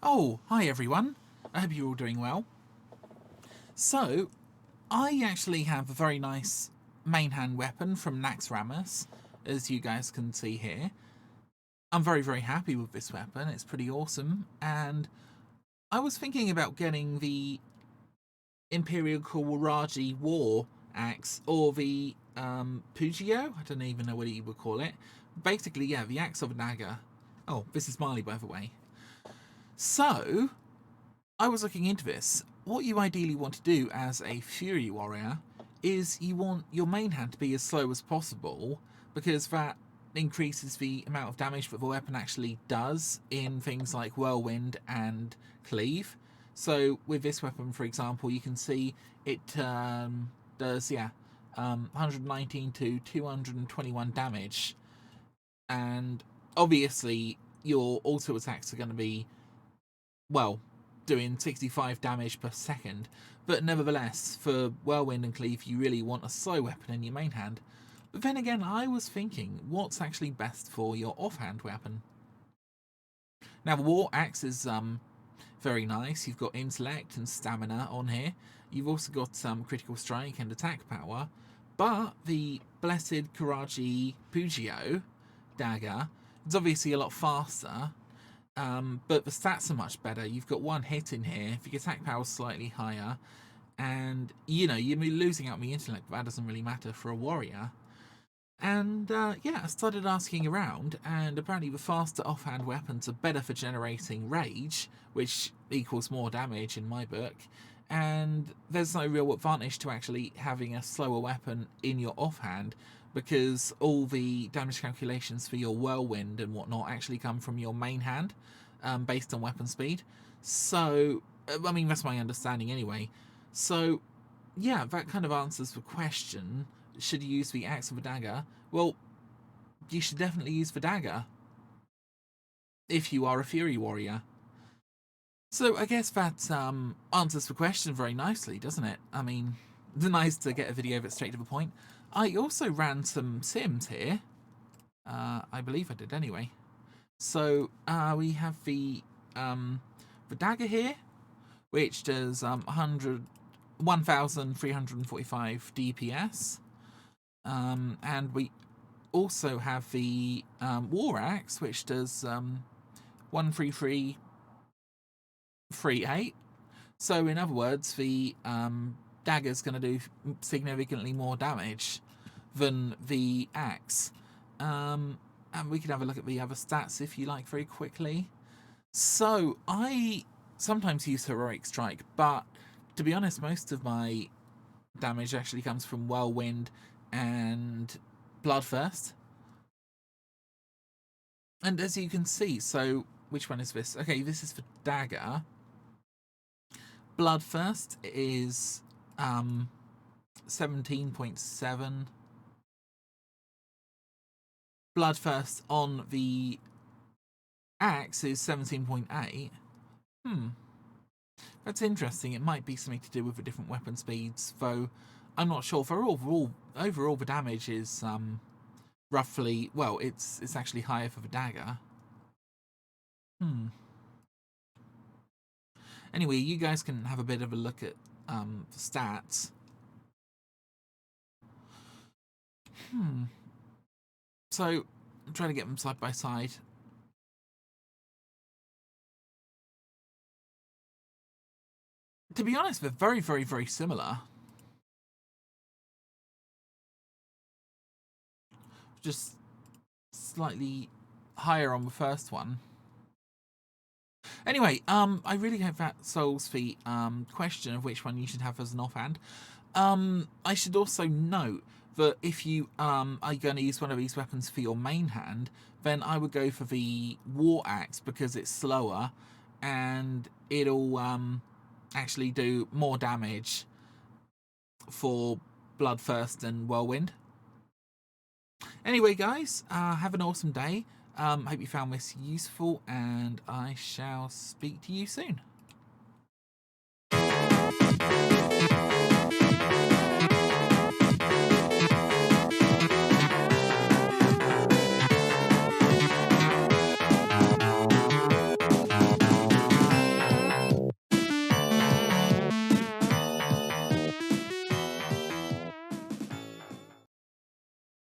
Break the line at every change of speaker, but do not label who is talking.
Oh, hi everyone. I hope you're all doing well. So, I actually have a very nice main hand weapon from ahn'qiraj, as you guys can see here. I'm very happy with this weapon, it's pretty awesome, and I was thinking about getting the Imperial Qiraji War Axe, or the Pugio? I don't even know what you would call it. Basically, yeah, the axe of a dagger. Oh, this is Marley, by the way. So, I was looking into this. What you ideally want to do as a Fury Warrior is you want your main hand to be as slow as possible, because that increases the amount of damage that the weapon actually does in things like whirlwind and cleave. So with this weapon, for example, you can see it does 119 to 221 damage, and obviously your auto attacks are going to be, well, doing 65 damage per second, but nevertheless, for whirlwind and cleave, you really want a slow weapon in your main hand. But then again, I was thinking, what's actually best for your offhand weapon? Now, the War Axe is very nice. You've got intellect and stamina on here. You've also got some critical strike and attack power. But the Blessed Qiraji Pugio dagger is obviously a lot faster. But the stats are much better. You've got one hit in here. If your attack power is slightly higher, and you're losing out on the intellect, but that doesn't really matter for a warrior. And I started asking around, and apparently the faster offhand weapons are better for generating rage, which equals more damage in my book. And there's no real advantage to actually having a slower weapon in your offhand, because all the damage calculations for your whirlwind and whatnot actually come from your main hand, based on weapon speed. So, I mean, that's my understanding anyway. So, yeah, that kind of answers the question. Should you use the axe or the dagger? Well, you should definitely use the dagger if you are a Fury Warrior. So I guess that answers the question very nicely, doesn't it? I mean, it's nice to get a video that's straight to the point. I also ran some sims here. I believe I did anyway. So we have the dagger here, which does 1,345 DPS. And we also have the War Axe, which does 13338. So in other words, the dagger's going to do significantly more damage than the axe. And we can have a look at the other stats if you like very quickly. So I sometimes use Heroic Strike, but to be honest, most of my damage actually comes from Whirlwind and Bloodthirst. And as you can see, so which one is this? Okay, this is for dagger. Bloodthirst is 17.7. Bloodthirst on the axe is 17.8. That's interesting. It might be something to do with the different weapon speeds, though I'm not sure. For overall the damage is roughly, well, it's actually higher for the dagger. Anyway, you guys can have a bit of a look at the stats. So I'm trying to get them side by side. To be honest, they're very similar. Just slightly higher on the first one. Anyway, I really hope that solves the question of which one you should have as an offhand. I should also note that if you are going to use one of these weapons for your main hand, then I would go for the War Axe, because it's slower and it'll actually do more damage for Bloodthirst and Whirlwind. Anyway, guys, have an awesome day. Hope you found this useful, and I shall speak to you soon.